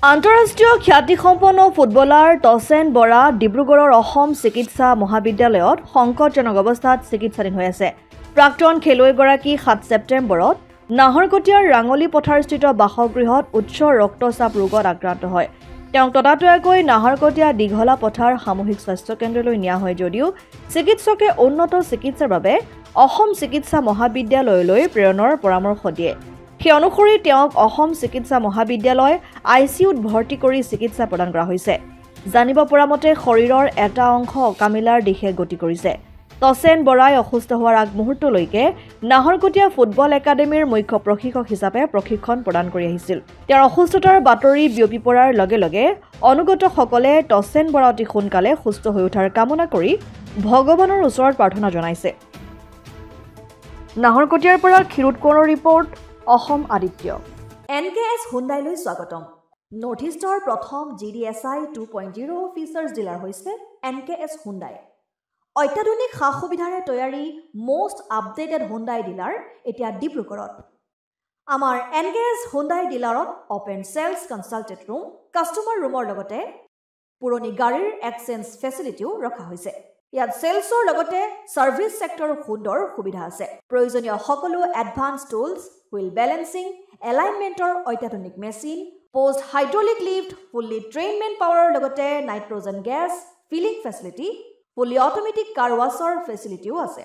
আন্তঃৰাষ্ট্ৰীয় খ্যাতিসম্পন্ন ফুটবলাৰ টছেন বৰা ডিব্ৰুগড়ৰ অসম চিকিৎসা মহাবিদ্যালয়ত সংকটজনক অৱস্থাত চিকিৎসাধীন হৈ আছে। প্ৰাক্তন খেলুৱৈগৰাকী 7 ছেপ্টেম্বৰত নাহৰকটীয়াৰ ৰাঙলী পথাৰস্থিত বাসগৃহত উচ্চ ৰক্তচাপ ৰোগত আক্ৰান্ত হয়। তেওঁক ততাতৈয়াকৈ নাহৰকটীয়া দীঘলা পথাৰ সামূহিক স্বাস্থ্য কেন্দ্ৰলৈ নিয়া হয় যদিও চিকিৎসকে উন্নত চিকিৎসাৰ বাবে অসম চিকিৎসা মহাবিদ্যালয়লৈ প্ৰেৰণৰ পৰামৰ্শ দিয়ে। সেই অনুসৰি তেওঁক অসম চিকিৎসা মহাবিদ্যালয় আইচিইউত ভৰ্তি কৰি চিকিৎসা প্ৰদান কৰা হৈছে। জানিব পৰা মতে শৰীৰৰ এটা অংশ অকামিলাৰ দিশে গতি কৰিছে। টছেন বৰাই অসুস্থ হোৱাৰ আগমুহূৰ্তলৈকে নাহৰকটীয়া ফুটবল একাডেমীৰ মুখ্য প্ৰশিক্ষক হিচাপে প্ৰশিক্ষণ প্ৰদান কৰি আহিছিল। তেওঁৰ অসুস্থতাৰ বাতৰি বিয়পি পৰাৰ লগে লগে অনুগতসকলে টছেন বৰা অতি সোনকালে সুস্থ হৈ উঠাৰ কামনা কৰি ভগৱানৰ ওচৰত প্ৰাৰ্থনা জনাইছে। নাহৰকটীয়াৰ পৰা ক্ষীৰোদ কোঁৱৰৰ ৰিপৰ্ট, অসম আদিত্য। NKS হুণ্ডাইলৈ স্বাগতম। নৰ্থ ইষ্টৰ প্ৰথম GDSI 2.0 ফিচাৰ্ছ ডিলাৰ হৈছে NKS হুণ্ডাই। অত্যাধুনিক সা সুবিধাৰে তৈয়াৰী মষ্ট আপডেটেড হুণ্ডাই ডিলাৰ এতিয়া ডিব্ৰুগড়ত। আমাৰ NKS হুণ্ডাই ডিলাৰত open sales consulted room, customer ৰুমৰ লগতে পুৰণি গাড়ীৰ এক্সচেঞ্জ ফেচিলিটিও ৰখা হৈছে। ইয়াত চেলছৰ লগতে ছাৰ্ভিচ ছেক্টৰৰ সুন্দৰ সুবিধা আছে। প্ৰয়োজনীয় সকলো এডভান্স টুলছ, হুইল বেলেন্সিং, এলাইনমেণ্টৰ অত্যাধুনিক machine, post hydraulic lift, fully train man পাৱাৰৰ লগতে nitrogen gas filling facility, fully automatic car washer ফেচিলিটিও আছে।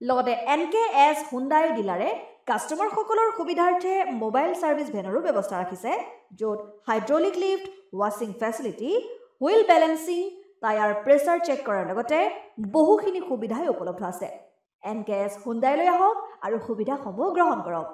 লগতে NKS হুণ্ডাই ডিলাৰে কাষ্টমাৰসকলৰ সুবিধাৰ্থে মোবাইল ছাৰ্ভিচ ভেনৰো ব্যৱস্থা ৰাখিছে, য'ত হাইড্ৰলিক লিফ্ট, ৱাছিং facility, wheel balancing, tyre pressure check কৰাৰ লগতে বহুখিনি সুবিধাই উপলব্ধ আছে। NKS হুণ্ডাইলৈ আহক আৰু সুবিধাসমূহ গ্ৰহণ কৰক।